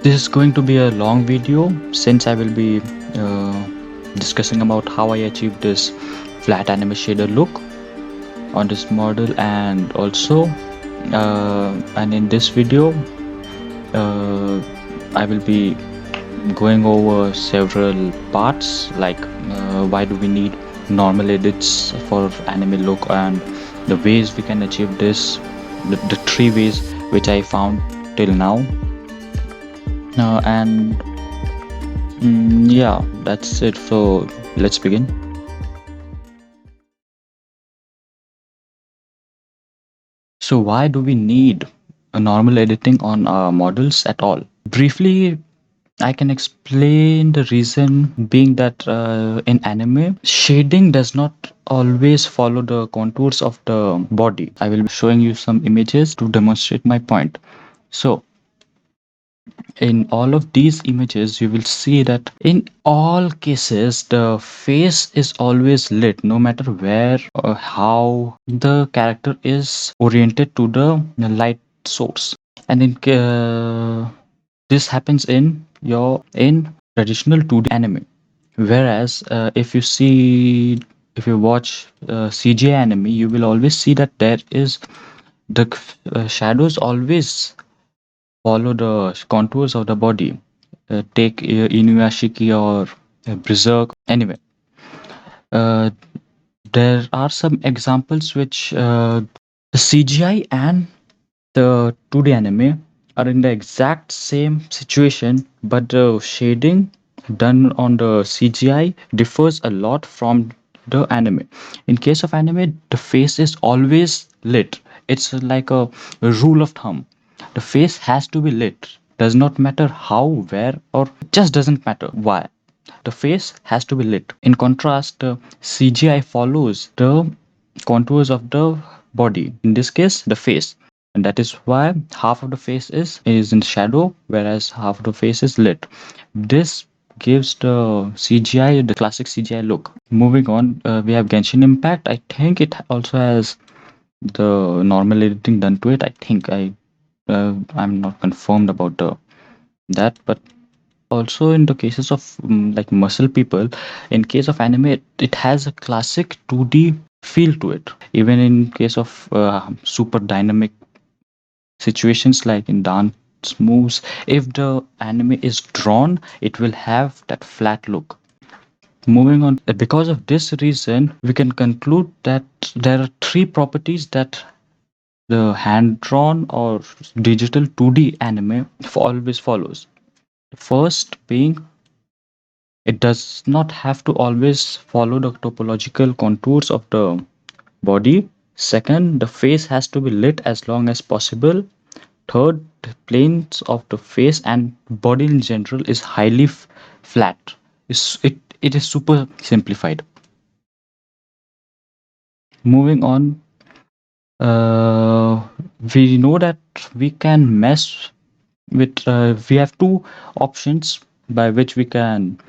This is going to be a long video since I will be uh, discussing about how I achieved this flat anime shader look on this model, and also and in this video uh, I will be going over several parts like why do we need normal edits for anime look, and the ways we can achieve this, the three ways which I found till now. And yeah, that's it. So let's begin. So why do we need a normal editing on our models at all? Briefly, I can explain the reason being that in anime, shading does not always follow the contours of the body. I will be showing you some images to demonstrate my point. So in all of these images you will see that in all cases the face is always lit, no matter where or how the character is oriented to the light source. And this happens in traditional 2D anime, whereas if you watch CGI anime, you will always see that there is the shadows always follow the contours of the body. Take Inuyashiki or Berserk. Anyway, uh, there are some examples which the CGI and the 2D anime are in the exact same situation, but the shading done on the CGI differs a lot from the anime. In case of anime, the face is always lit. It's like a rule of thumb. The face has to be lit. Does not matter how, where, or it just doesn't matter why. The face has to be lit. In contrast, the CGI follows the contours of the body. In this case, the face, and that is why half of the face is in shadow, whereas half of the face is lit. This gives the CGI the classic CGI look. Moving on, we have Genshin Impact. I think it also has the normal editing done to it. I think I'm not confirmed about the that, but also in the cases of like muscle people, in case of anime, it has a classic 2D feel to it. Even in case of super dynamic situations like in dance moves, if the anime is drawn, it will have that flat look. Moving on, because of this reason we can conclude that there are three properties that the hand drawn or digital 2D anime always follows. The first being, it does not have to always follow the topological contours of the body. Second, the face has to be lit as long as possible. Third, the planes of the face and body in general is highly flat. It is super simplified. Moving on, uh, we know that we can mess with, we have two options by which we can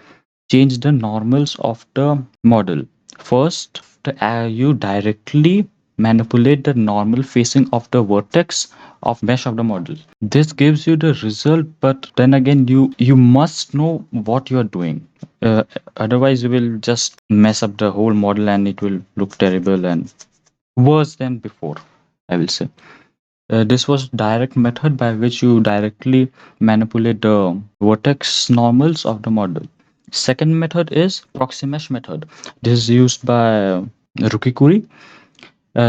change the normals of the model. First, you directly manipulate the normal facing of the vertex of mesh of the model. This gives you the result, but then again, you must know what you are doing. Otherwise, you will just mess up the whole model and it will look terrible and worse than before, I will say. This was direct method by which you directly manipulate the vertex normals of the model. Second method is proxy mesh method. This is used by Rukikuri.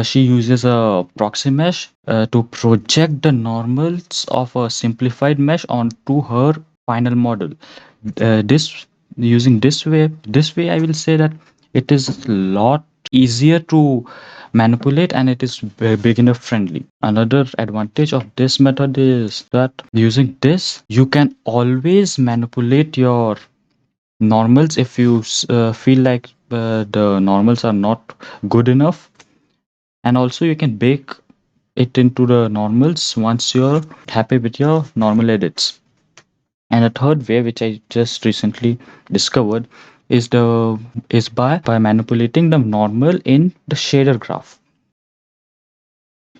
She uses a proxy mesh to project the normals of a simplified mesh onto her final model. This using this way, I will say that it is a lot easier to manipulate and it is beginner friendly. Another advantage of this method is that using this, you can always manipulate your normals if you feel like the normals are not good enough, and also you can bake it into the normals once you're happy with your normal edits. And a third way which I just recently discovered is by manipulating the normal in the shader graph.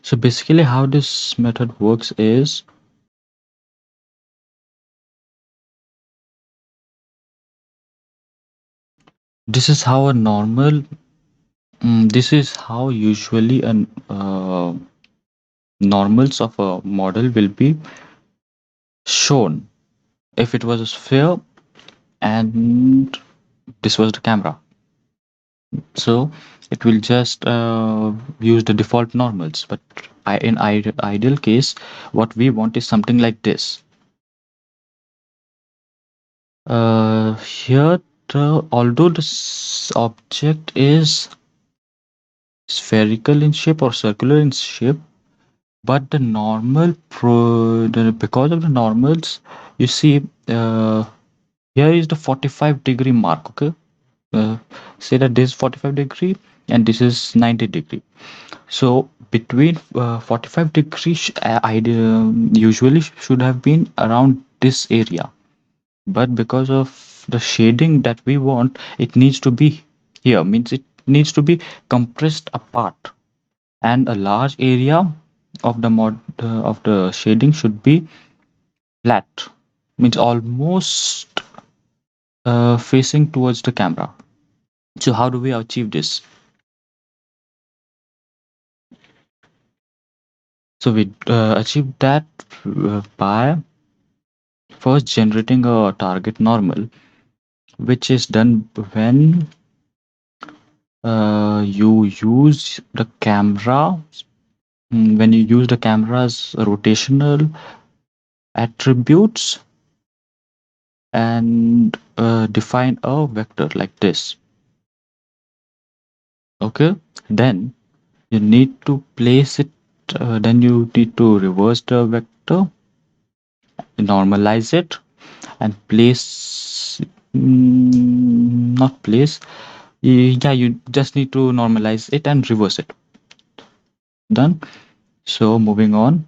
So basically how this method works is This is how a normal, this is how usually an normals of a model will be shown if it was a sphere and this was the camera. So it will just use the default normals. But in ideal case, what we want is something like this. Here, although this object is spherical in shape or circular in shape, but the because of the normals, you see, here is the 45-degree mark. Okay, uh, say that this is 45-degree and this is 90-degree. So between 45 degrees, usually should have been around this area, but because of the shading that we want, it needs to be here. Means it needs to be compressed apart, and a large area of the of the shading should be flat. Means almost facing towards the camera. So how do we achieve this? So we achieve that by first generating a target normal, which is done when you use the camera, when you use the camera's rotational attributes and define a vector like this. Okay, then you need to place it, then you need to reverse the vector, normalize it, and place, not place, yeah, you just need to normalize it and reverse it. Done. So moving on,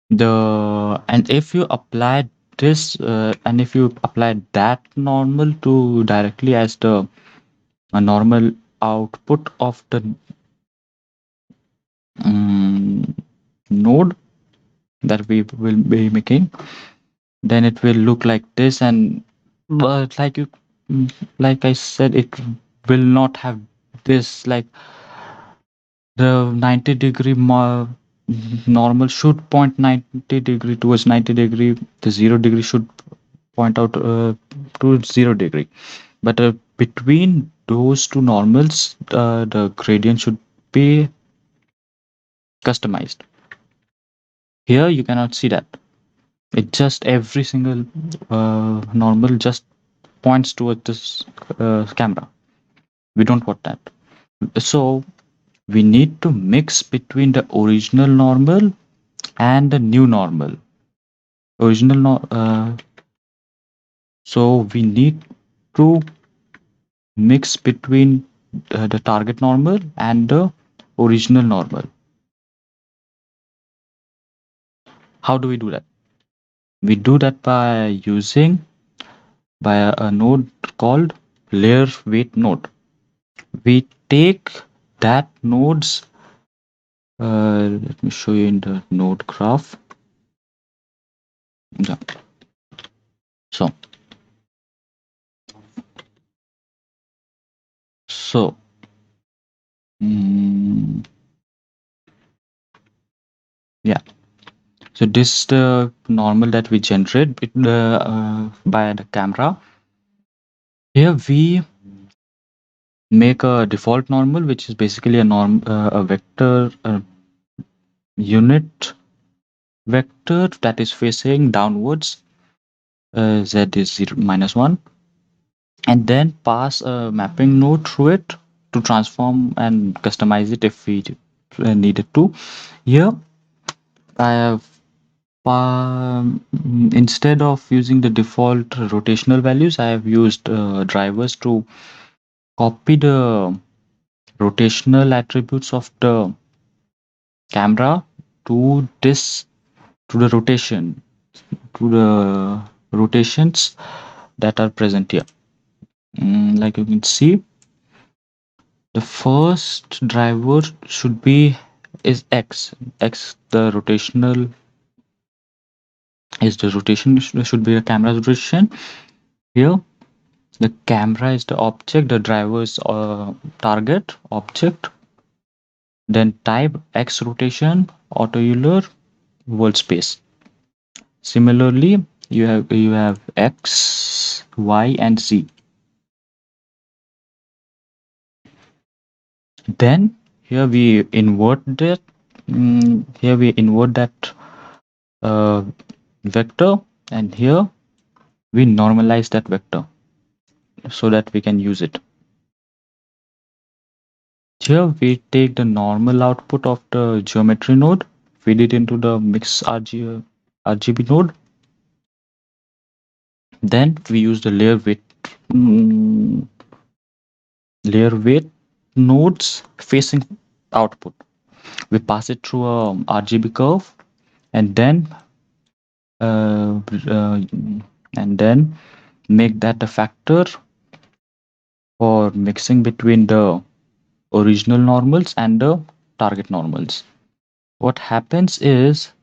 the and if you apply this and if you apply that normal to directly as the normal output of the um, node that we will be making, then it will look like this. And like you, like I said, it will not have this, like the 90-degree normal should point 90-degree towards 90-degree. The 0-degree should point out to 0-degree. But between those two normals, the gradient should be customized. Here you cannot see that. It just every single normal just points towards this camera. We don't want that. So we need to mix between the original normal and the new normal. Original so we need to mix between the target normal and the original normal. How do we do that? We do that by using by a node called layer weight node. We take that nodes. Let me show you in the node graph. Yeah. So so mm, yeah. So this is the normal that we generate by the camera. Here we make a default normal, which is basically a vector, unit vector that is facing downwards. Z is 0 minus 1, and then pass a mapping node through it to transform and customize it if we needed to. Here I have instead of using the default rotational values, I have used drivers to copy the rotational attributes of the camera to this, to the rotation, to the rotations that are present here. Like you can see, the first driver should be is x. The rotational is the rotation should be the camera's rotation. Here The camera is the object, the driver is target object, then type X rotation, auto Euler, world space. Similarly, you have X, Y, and Z. Then here we invert that uh, vector, and here we normalize that vector so that we can use it. Here we take the normal output of the geometry node, feed it into the RGB node. Then we use the mm, layer weight nodes facing output. We pass it through a RGB curve, and then uh, uh, and then make that the factor for mixing between the original normals and the target normals. What happens is,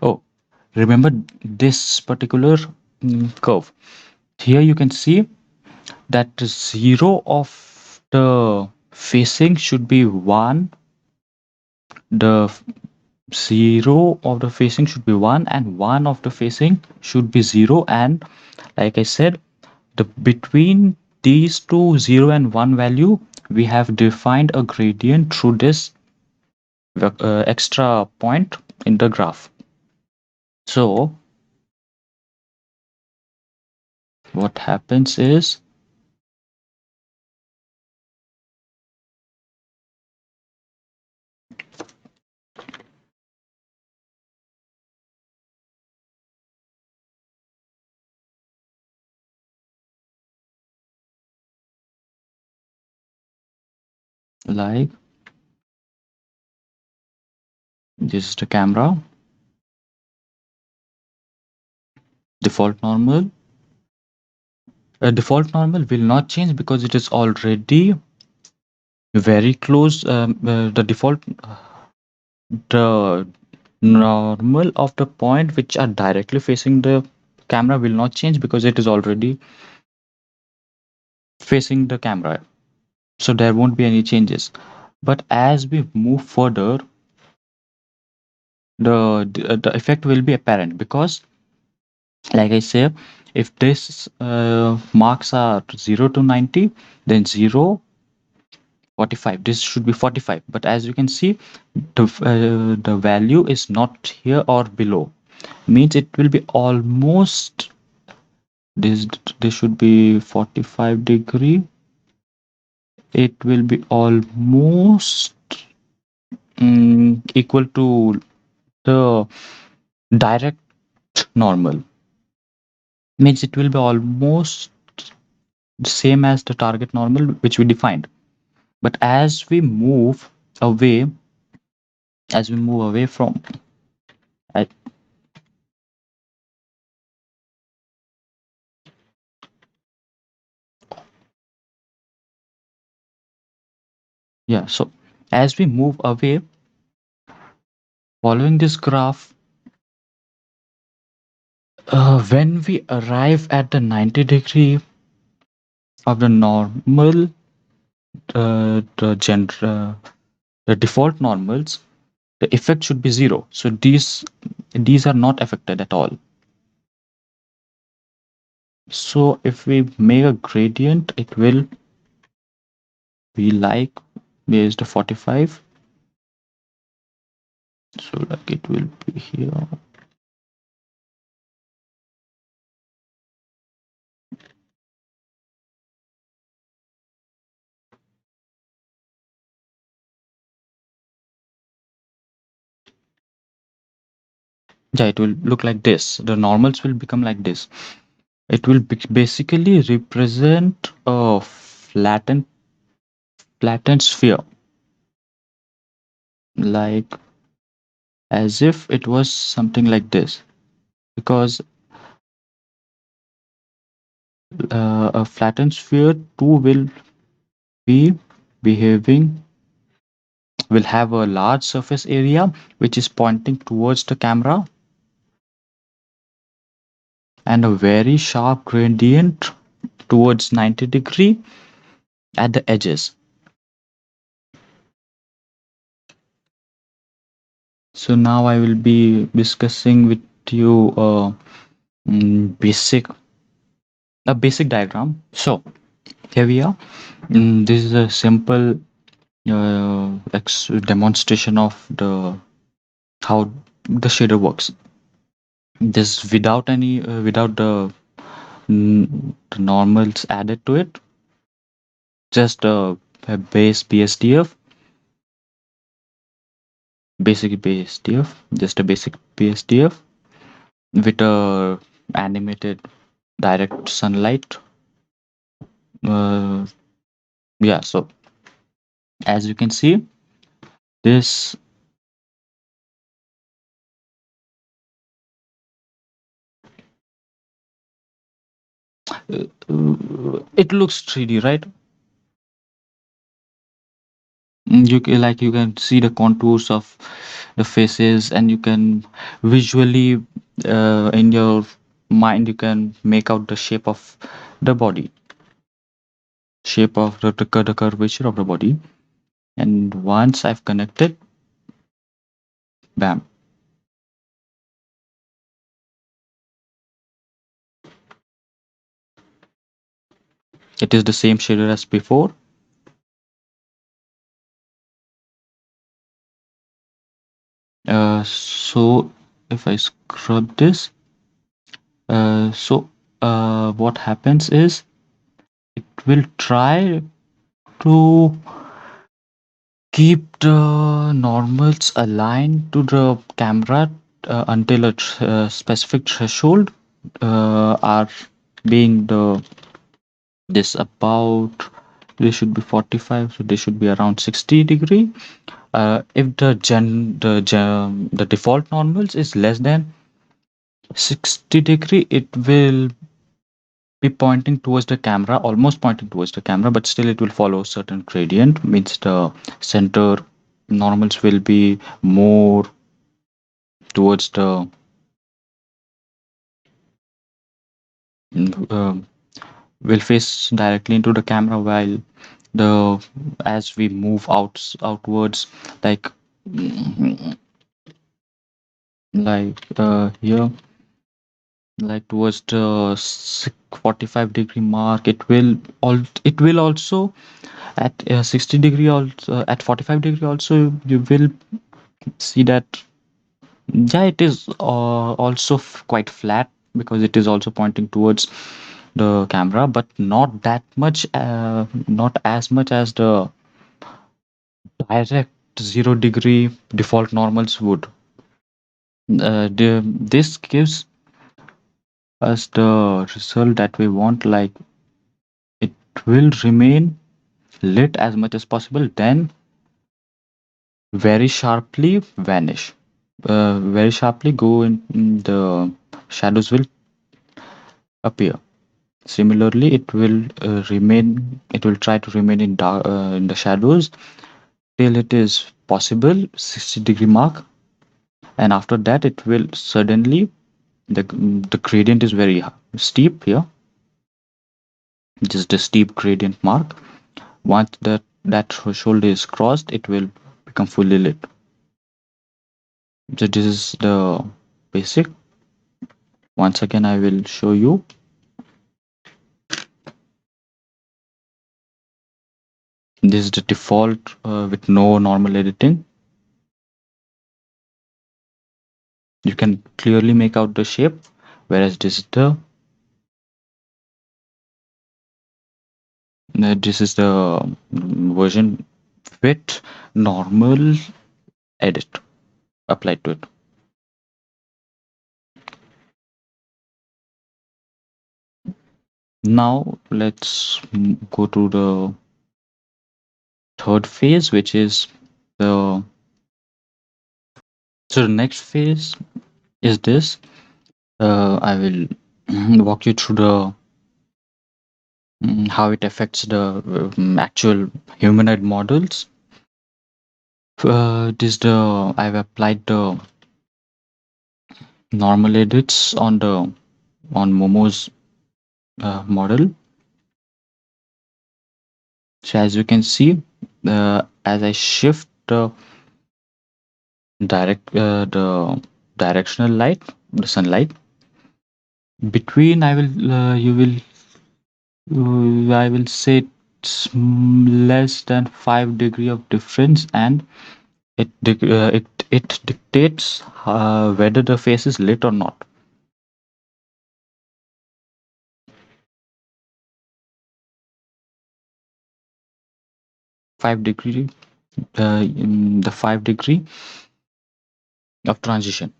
oh, remember this particular curve. Here you can see that zero of the facing should be 1, the zero of the facing should be 1, and 1 of the facing should be 0. And like I said, the between these two 0 and 1 value, we have defined a gradient through this extra point in the graph. So what happens is, like, this is the camera, default normal. Default normal will not change because it is already very close. The default, the normal of the point which are directly facing the camera will not change because it is already facing the camera. So there won't be any changes. But as we move further, the effect will be apparent because, like I say, if this marks are 0 to 90, then 0, 45, this should be 45. But as you can see, the value is not here or below, means it will be almost this. This should be 45 degree. It will be almost equal to the direct normal, means it will be almost the same as the target normal which we defined. But away as we move away from I, yeah, so as we move away following this graph, when we arrive at the 90 degree of the normal, the default normals, the effect should be 0. So these are not affected at all. So if we make a gradient, it will be like, here's the 45, so like it will be here. Yeah, it will look like this. The normals will become like this. It will basically represent a flattened sphere, like as if it was something like this, because a flattened sphere too be behaving will have a large surface area which is pointing towards the camera, and a very sharp gradient towards 90-degree at the edges. So now I will be discussing with you basic a basic diagram. So here we are. This is a simple demonstration of the how the shader works. This without any without the normals added to it, just a base BSDF, basic BSDF, just a basic BSDF with a animated direct sunlight. Uh, yeah, so as you can see, this it looks 3D, right? Like you can see the contours of the faces, and you can visually in your mind you can make out the shape of the body, shape of the curvature of the body. And once I've connected, bam, it is the same shader as before. So if I scrub this, so what happens is it will try to keep the normals aligned to the camera until a specific threshold are being the this about this should be 45, so they should be around 60-degree. If the default normals is less than 60-degree, it will be pointing towards the camera, almost pointing towards the camera, but still it will follow a certain gradient, means the center normals will be more towards the um, will face directly into the camera, while the as we move outwards, like here, like towards the 45-degree mark, it will also at 60-degree, also at 45-degree also you will see that, yeah, it is also quite flat because it is also pointing towards the camera, but not that much, not as much as the direct 0-degree default normals would. This gives us the result that we want, like it will remain lit as much as possible, then very sharply vanish. Very sharply go in the shadows will appear. Similarly, it will try to remain in the shadows till it is possible 60-degree mark, and after that it will suddenly the gradient is very steep here, just a steep gradient mark. Once that threshold is crossed, it will become fully lit. So this is the basic. Once again, I will show you. This is the default with no normal editing. You can clearly make out the shape, whereas this is the version with normal edit applied to it. Now let's go to the third phase, which is the so the next phase is this. I will walk you through the how it affects the actual humanoid models. This the I've applied the normal edits on the on Momo's model. So as you can see, as I shift the directional light, the sunlight between, I will say it's less than 5 degree of difference, and it dictates whether the face is lit or not. 5 degree, the 5 degree of transition.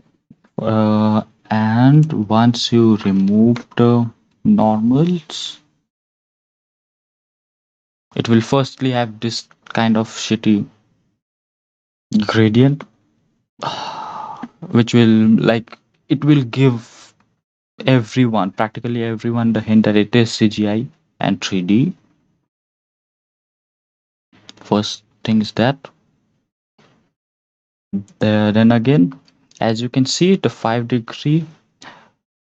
And once you remove the normals, it will firstly have this kind of shitty gradient, which will like it will give everyone, practically everyone, the hint that it is CGI and 3D. First thing is that. Then again, as you can see, the 5 degree,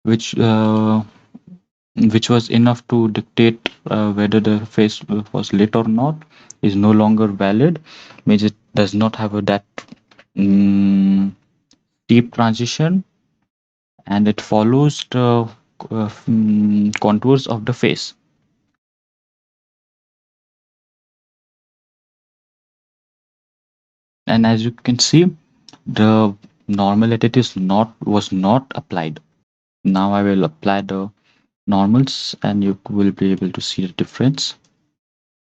which uh, which was enough to dictate whether the face was lit or not, is no longer valid. Means it does not have that mm, deep transition, and it follows the contours of the face. And as you can see, the normal edit is not was not applied. Now I will apply the normals, and you will be able to see the difference.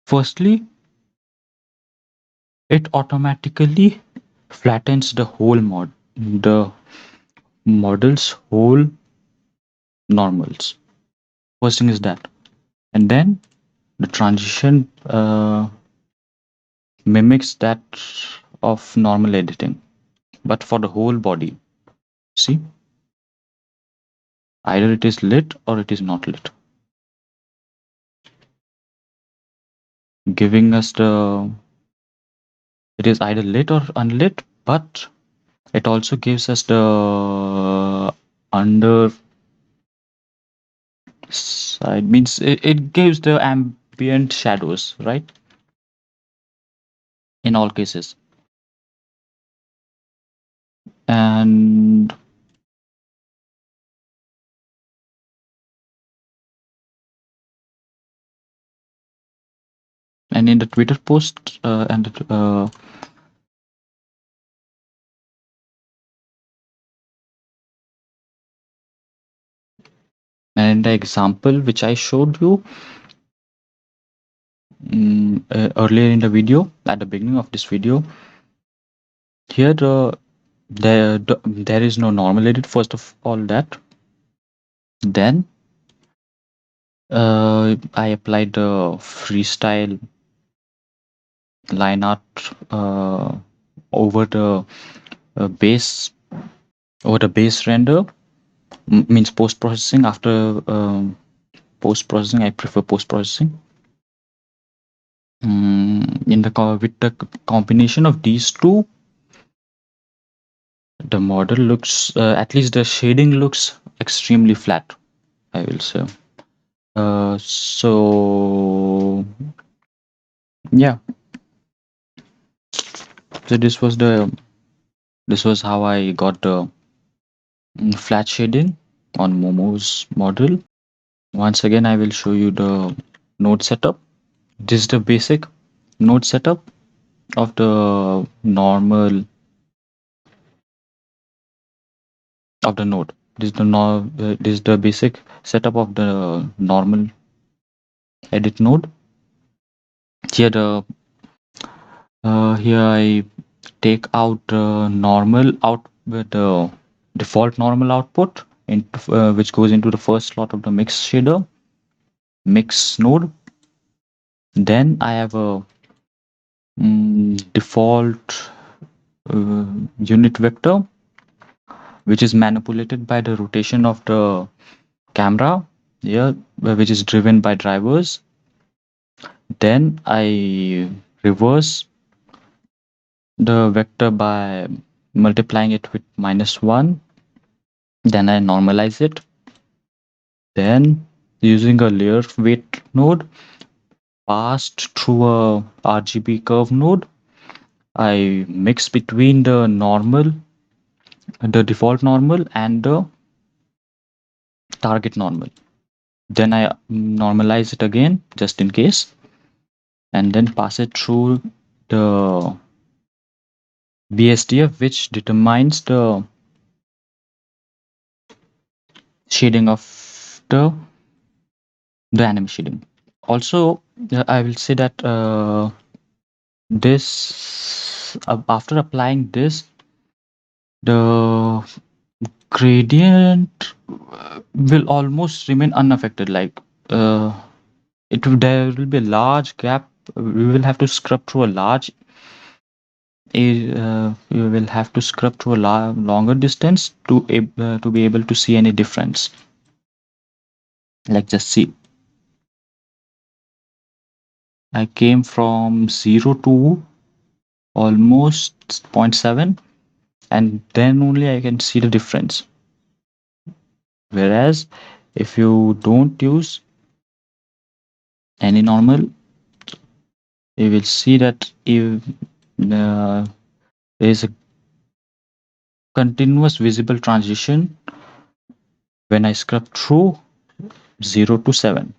Firstly, it automatically flattens the model's whole normals. First thing is that, and then the transition mimics that of normal editing, but for the whole body. See, either it is lit or it is not lit, giving us the it is either lit or unlit, but it also gives us the under side, means it gives the ambient shadows, right? In all cases. And in the Twitter post and in the example which I showed you earlier in the video, at the beginning of this video, here there is no normal edit first of all that. Then I applied the freestyle line art over the base render, means post processing. After post processing, I prefer post processing. In the with the combination of these two, the model looks, at least the shading looks extremely flat, I will say. So yeah, so this was how I got the flat shading on Momo's model. Once again, I will show you the node setup. This is the basic node setup of the normal of the node. This is the basic setup of the normal edit node. Here here I take out normal out with the default normal output which goes into the first slot of the mix shader mix node. Then I have a default unit vector which is manipulated by the rotation of the camera here, which is driven by drivers. Then I reverse the vector by multiplying it with -1. Then I normalize it. Then using a layer weight node passed through a RGB curve node, I mix between the default normal and the target normal. Then I normalize it again just in case, and then pass it through the BSDF, which determines the shading of the anime shading. Also, I will say that this after applying this, the gradient will almost remain unaffected. Like there will be a large gap. We will have to scrub through a large. We will have to scrub through a longer distance to be able to see any difference. Like just see, I came from 0 to almost zero point 0.7, and then only I can see the difference. Whereas if you don't use any normal, you will see that if there is a continuous visible transition when I scrub through 0 to 7.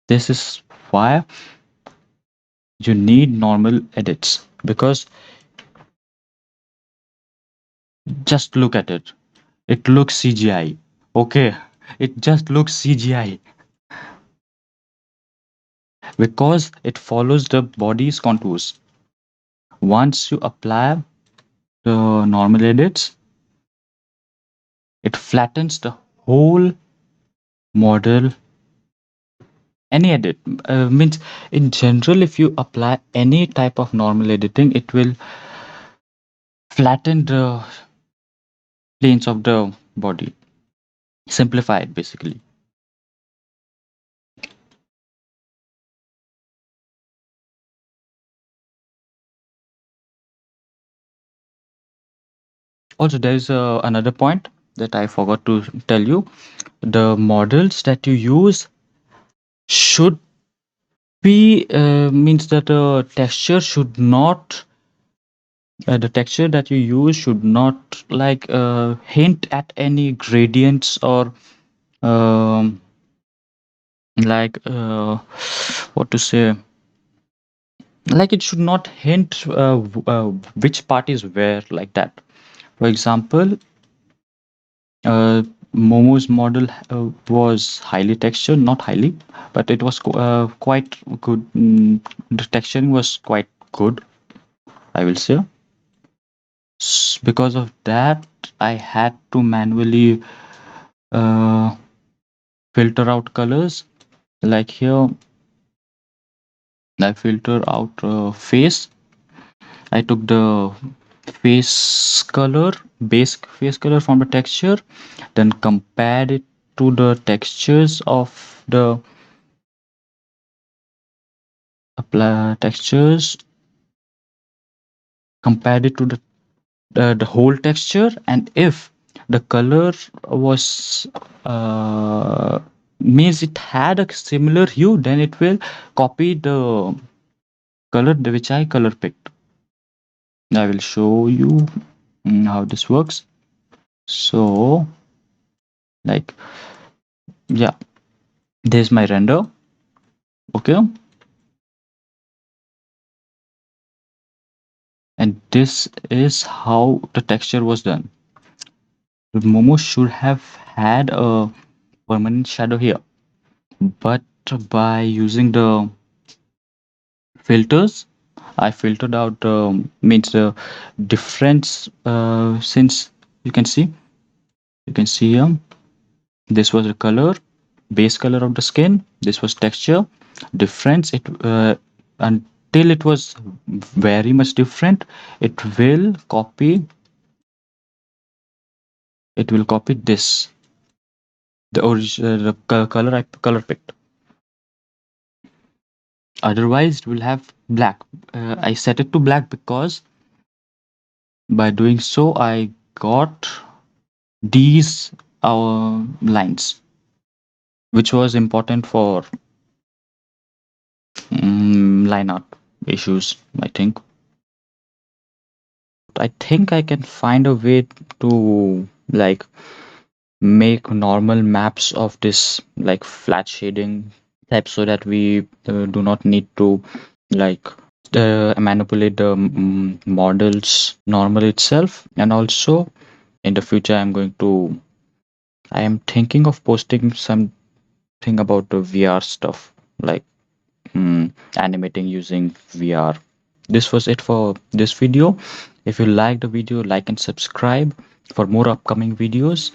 This is why you need normal edits, because just look at it. It looks CGI. Okay, it just looks CGI because it follows the body's contours. Once you apply the normal edits, it flattens the whole model. Any edit means in general, if you apply any type of normal editing, it will flatten the planes of the body, simplify it basically. Also, there is another point that I forgot to tell you. The models that you use should be means that the texture that you use should not like hint at any gradients or um, like what to say, like it should not hint which part is where, like that. For example, uh, Momo's model was highly textured, not highly, but it was quite good. The texturing was quite good, I will say. Because of that, I had to manually uh, filter out colors. Like here, I filter out face. I took the face color, base face color from the texture, then compared it to the textures of the apply textures, compared it to the whole texture, and if the color was means it had a similar hue, then it will copy the color which I color picked. I will show you how this works. So, like, yeah, there's my render. Okay, and this is how the texture was done. The Momo should have had a permanent shadow here, but by using the filters, I filtered out means the difference. Since you can see here, this was the color, base color of the skin. This was texture difference. It until it was very much different, it will copy. It will copy this, the original color I color picked. Otherwise, it will have black. I set it to black because by doing so, I got these our lines, which was important for line art issues, I think. I think I can find a way to like make normal maps of this like flat shading type so that we do not need to like manipulate the models normal itself. And also in the future I am thinking of posting something about the VR stuff, like animating using VR. This was it for this video. If you liked the video, like and subscribe for more upcoming videos.